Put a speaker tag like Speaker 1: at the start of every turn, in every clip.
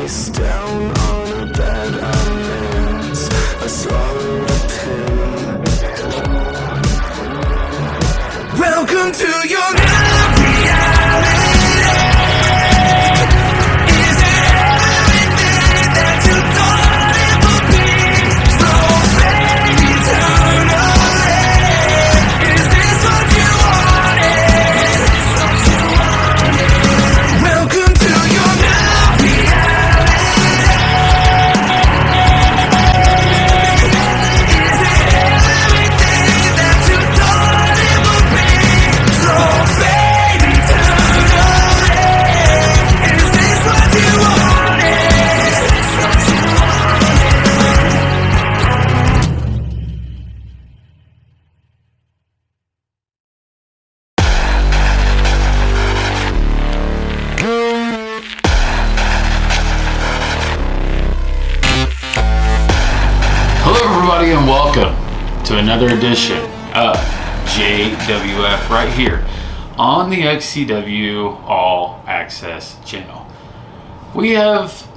Speaker 1: face down on a bed of nails. I swallowed a pill. Welcome to your new reality. Is it everything that you thought it would be? Slow fade eternally. Is this what you wanted? Welcome to your new reality. Is it everything that you thought it would be? Slow fade eternally. Is this what you wanted?
Speaker 2: Hello, everybody, and welcome to another edition of JWF right here on the XCW All Access channel. We have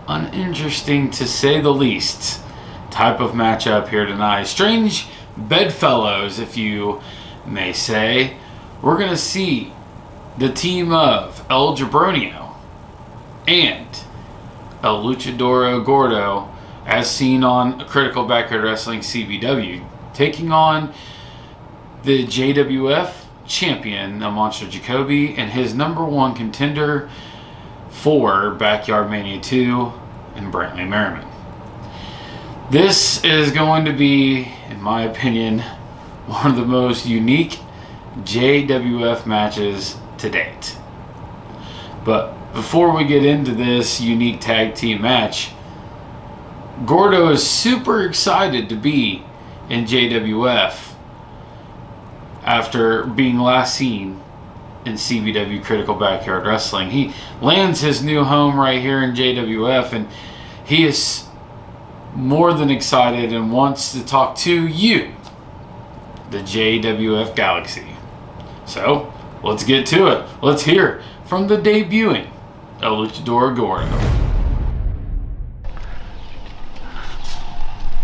Speaker 2: an interesting, to say the least, type of matchup here tonight. Strange bedfellows, if you may say. We're going to see the team of El Jabronio and El Luchadoro Gordo, as seen on Critical Backyard Wrestling CBW, taking on the JWF champion, the Monster Jacoby, and his number one contender for Backyard Mania 2 and Brantley Merriman. This is going to be, in my opinion, one of the most unique JWF matches to date. But before we get into this unique tag team match, Gordo is super excited to be in JWF after being last seen in CBW Critical Backyard Wrestling. He lands his new home right here in JWF, and he is more than excited and wants to talk to you, the JWF Galaxy. So, let's get to it. Let's hear from the debuting El Luchador Gordo.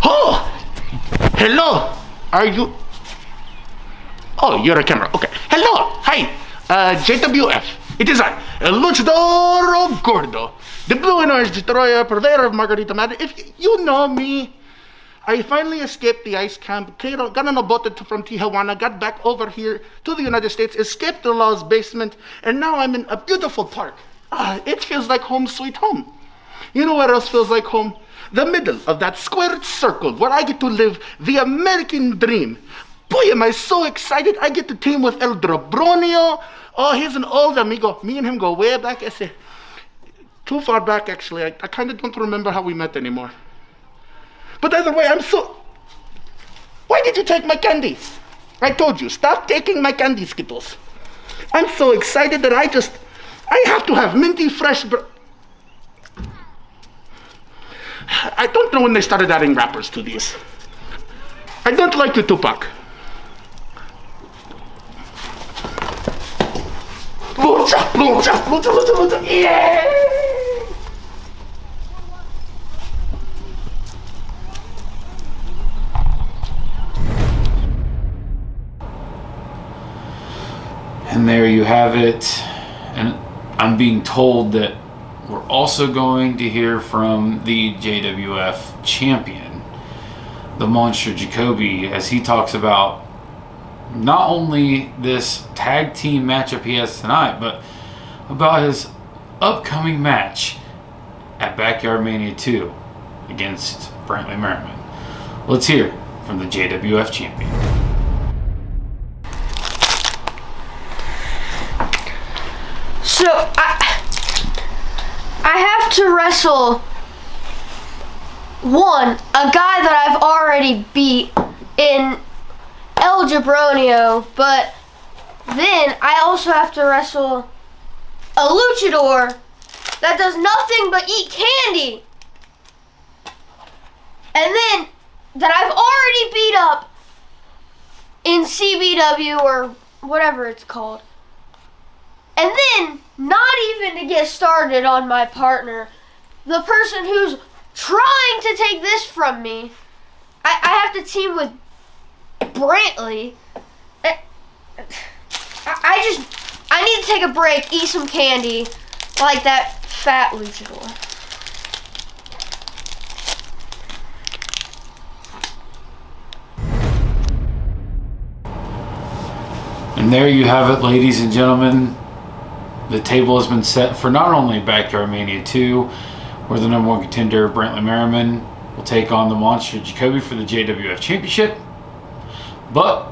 Speaker 3: Oh! Hello! Are you... Oh, you're a camera. Okay. Hello! Hi! JWF. It is I, El Luchadoro Gordo, the blue and orange destroyer, purveyor of Margarita Matter. If you know me, I finally escaped the ice camp, got on a boat from Tijuana, got back over here to the United States, escaped the law's basement, and now I'm in a beautiful park. It feels like home sweet home. You know what else feels like home? The middle of that squared circle where I get to live the American dream. Boy, am I so excited. I get to team with El Jabronio. Oh, he's an old amigo. Me and him go way back. Too far back, actually. I kind of don't remember how we met anymore. But either way, I'm so... Why did you take my candy? I told you, stop taking my candy, Skittles. I'm so excited that I have to have minty fresh... I don't know when they started adding rappers to these. I don't like you, Tupac. Lucha, lucha, lucha, lucha, lucha, yeah!
Speaker 2: And there you have it. And I'm being told that we're also going to hear from the JWF champion, the Monster Jacoby, as he talks about not only this tag team matchup he has tonight, but about his upcoming match at Backyard Mania 2 against Brantley Merriman. Let's hear from the JWF champion.
Speaker 4: So, I have to wrestle a guy that I've already beat in El Jabronio, but then I also have to wrestle a luchador that does nothing but eat candy. And then that I've already beat up in CBW or whatever it's called. And then, not even to get started on my partner, the person who's trying to take this from me. I have to team with Brantley. I need to take a break, eat some candy, like that fat luchador.
Speaker 2: And there you have it, ladies and gentlemen. The table has been set for not only Backyard Mania 2, where the number 1 contender, Brantley Merriman, will take on the Monster Jacoby for the JWF Championship, but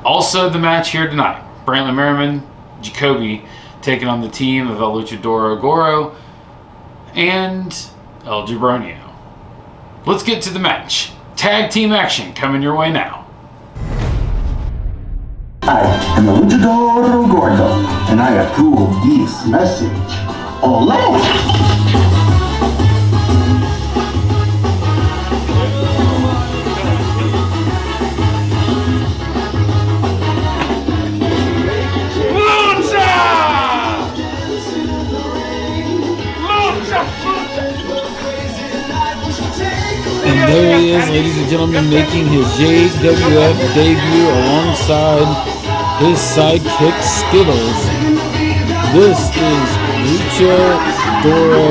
Speaker 2: also the match here tonight. Brantley Merriman, Jacoby, taking on the team of El Luchadoro Gordo and El Jabronio. Let's get to the match. Tag team action coming your way now.
Speaker 5: I am Luchadoro Gordo, and I approve this message. Ole!
Speaker 2: And there he is, ladies and gentlemen, making his JWF debut alongside his sidekick Skittles. This is Luchadoro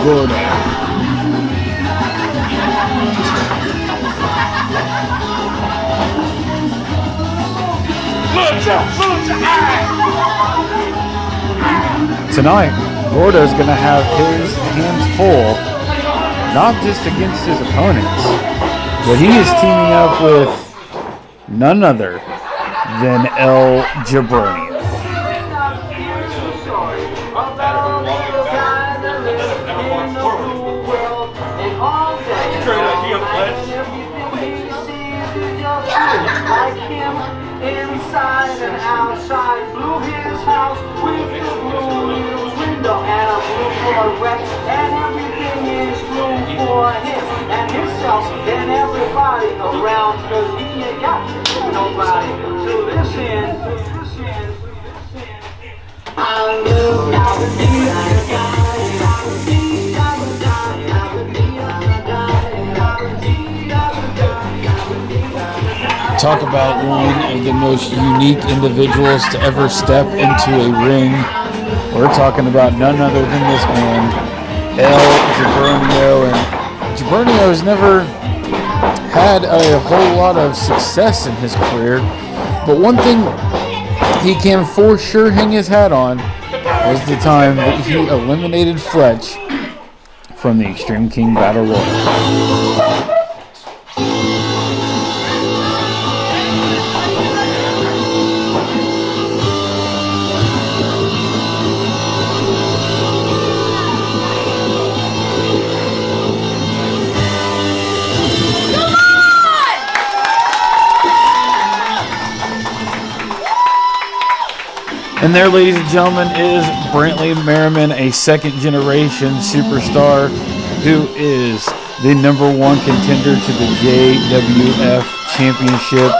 Speaker 2: Gordo. Tonight, Gordo's going to have his hands full, not just against his opponents, but he is teaming up with none other than El Jabronio.
Speaker 6: Inside and outside, blew his house with the blue window and a blue Corvette, and everything is blue for him and himself and everybody around, cause he ain't got nobody to listen. I love
Speaker 2: Talk about one of the most unique individuals to ever step into a ring. We're talking about none other than this man, El Jabronio. And Jabronio has never had a whole lot of success in his career, but one thing he can for sure hang his hat on was the time that he eliminated Fletch from the Extreme King Battle Royal. And there, ladies and gentlemen, is Brantley Merriman, a second-generation superstar who is the number 1 contender to the JWF Championship.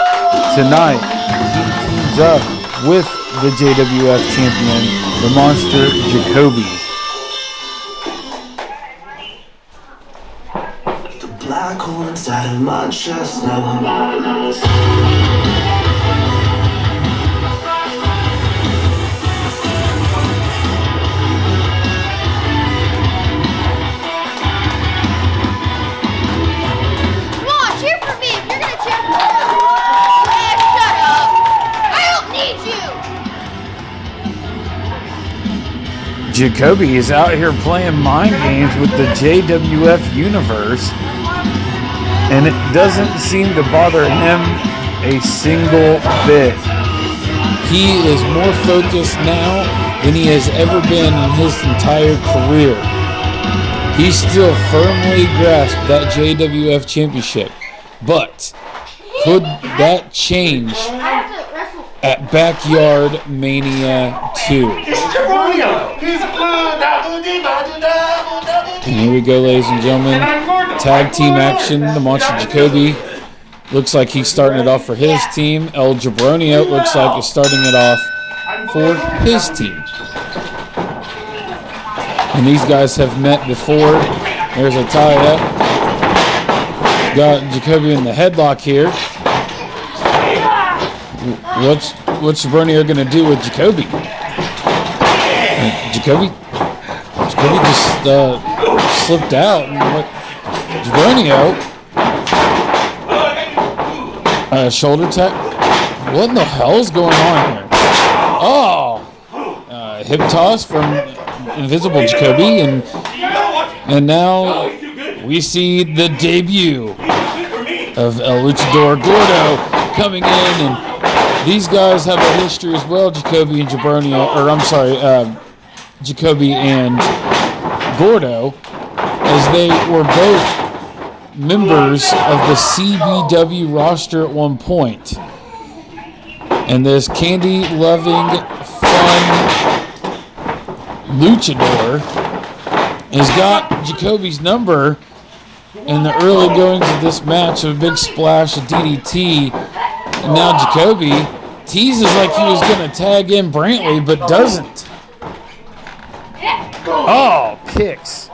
Speaker 2: Tonight, he teams up with the JWF champion, the Monster Jacoby.
Speaker 5: The black hole inside of my chest never.
Speaker 2: Jacoby is out here playing mind games with the JWF universe, and it doesn't seem to bother him a single bit. He is more focused now than he has ever been in his entire career. He still firmly grasped that JWF championship, but could that change at Backyard Mania 2? And here we go, ladies and gentlemen. Tag team action. The Monster Jacoby looks like he's starting it off for his team. El Jabronio looks like he's starting it off for his team. And these guys have met before. There's a tie-up. Got Jacoby in the headlock here. What's Jabronio going to do with Jacoby? Jacoby just slipped out. And Jabronio, shoulder tap. What in the hell's going on here? Oh, hip toss from Invisible Jacoby, and now we see the debut of El Luchador Gordo coming in, and these guys have a history as well. Jacoby and Jabronio, Jacoby and Gordo, as they were both members of the CBW roster at one point. And this candy-loving, fun luchador has got Jacoby's number in the early goings of this match, a big splash of DDT. And now Jacoby teases like he was going to tag in Brantley, but doesn't. Oh, kicks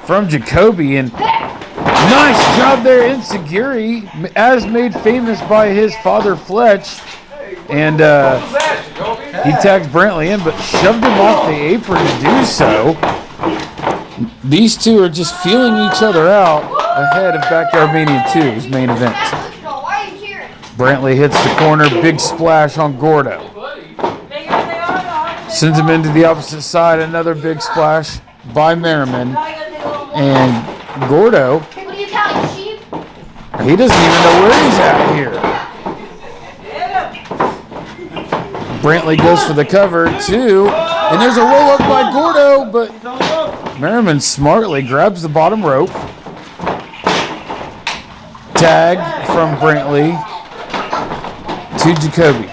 Speaker 2: from Jacoby, and nice job there, Insecurity, as made famous by his father Fletch. And he tags Brantley in, but shoved him off the apron to do so. These two are just feeling each other out ahead of Backyard Mania 2's main event. Brantley hits the corner, big splash on Gordo. Sends him into the opposite side, another big splash by Merriman. And Gordo, he doesn't even know where he's at here. Brantley goes for the cover, too. And there's a roll-up by Gordo, but Merriman smartly grabs the bottom rope. Tag from Brantley to Jacoby.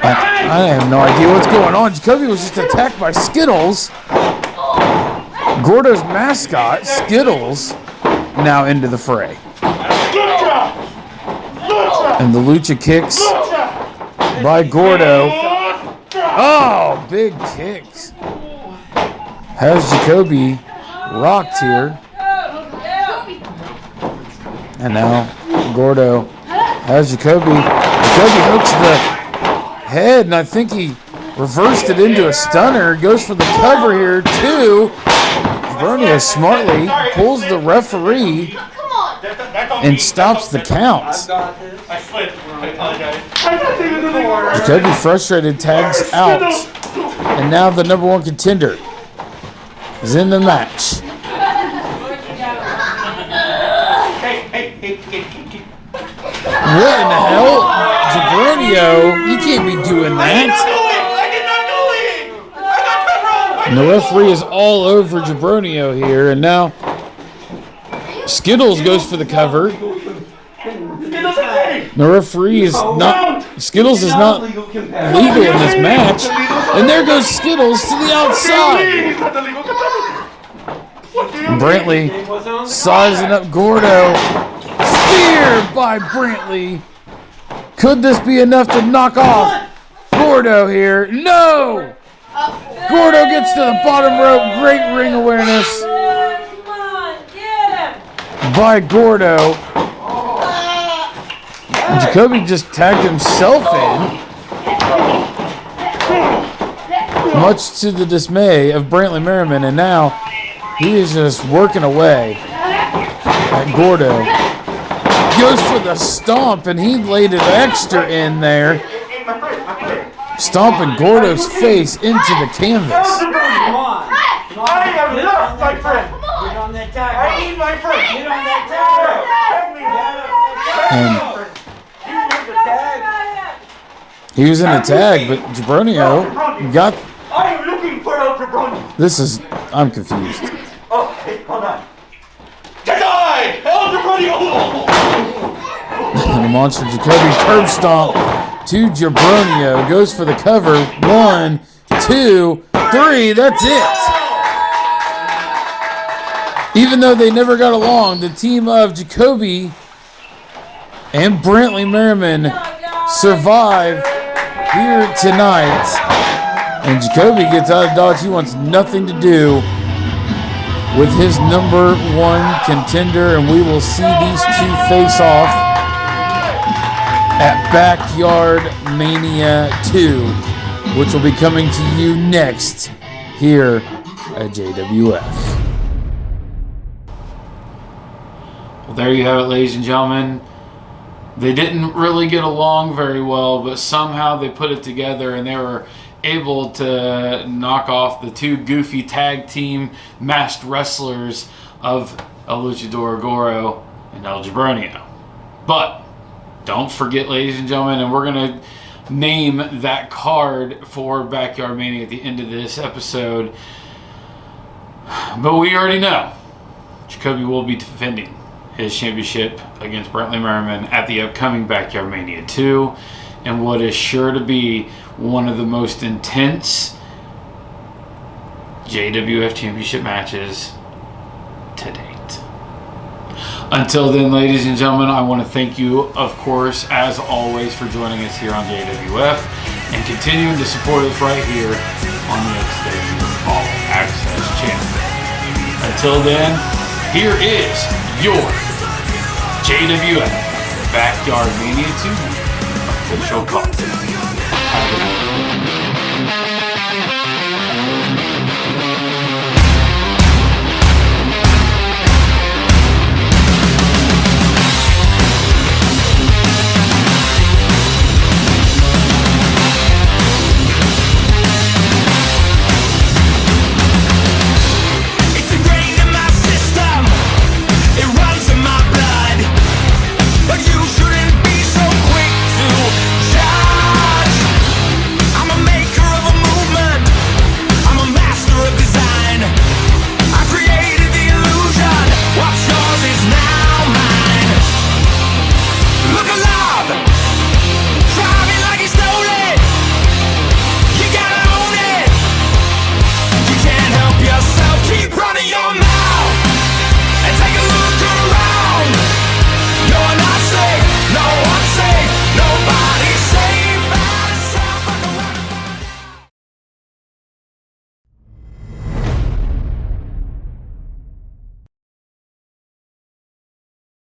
Speaker 2: I have no idea what's going on. Jacoby was just attacked by Skittles. Gordo's mascot, Skittles, now into the fray. And the lucha kicks by Gordo. Oh, big kicks. Has Jacoby rocked here. And now Gordo has Jacoby. Jacoby hooks the head, and I think he reversed it into a stunner. Goes for the cover here, too. Jabronio smartly pulls the referee and stops the count. Jacoby, frustrated, tags out. And now the number one contender is in the match. What in the hell? Jabronio, you can't be doing that. And the referee is all over Jabronio here, and now Skittles goes for the cover. The referee is not, Skittles is not legal in this match. And there goes Skittles to the outside. Brantley sizing up Gordo. Spear by Brantley. Could this be enough to knock off Gordo here? No! Gordo gets to the bottom rope. Great ring awareness by Gordo. Jacoby just tagged himself in, much to the dismay of Brantley Merriman, and now he is just working away at Gordo. Goes for the stomp, and he laid it extra in there, stomping Gordo's face into the canvas.
Speaker 6: I am enough, my friend. Get on that tag. I need my friend. Get on that
Speaker 2: tag. He was in a tag, but Jabronio got.
Speaker 6: I am looking for El Jabronio.
Speaker 2: I'm confused.
Speaker 6: Oh, hey, hold on. Die! El Jabronio!
Speaker 2: The monster Jacoby curb stomp to Jabronio. Goes for the cover. 1, 2, 3. That's it. Even though they never got along, the team of Jacoby and Brantley Merriman survive here tonight. And Jacoby gets out of Dodge. He wants nothing to do with his number 1 contender. And we will see these two face off at Backyard Mania 2, which will be coming to you next here at JWF. Well, there you have it, ladies and gentlemen. They didn't really get along very well, but somehow they put it together and they were able to knock off the two goofy tag team masked wrestlers of El Luchadoro Gordo and El Jabronio. But don't forget, ladies and gentlemen, and we're going to name that card for Backyard Mania at the end of this episode. But we already know Jacoby will be defending his championship against Brantley Merriman at the upcoming Backyard Mania 2, and what is sure to be one of the most intense JWF championship matches to date. Until then, ladies and gentlemen, I want to thank you, of course, as always, for joining us here on JWF and continuing to support us right here on the XW All Access channel. Until then, here is your JWF Backyard Mania 2 official call. Have a good night.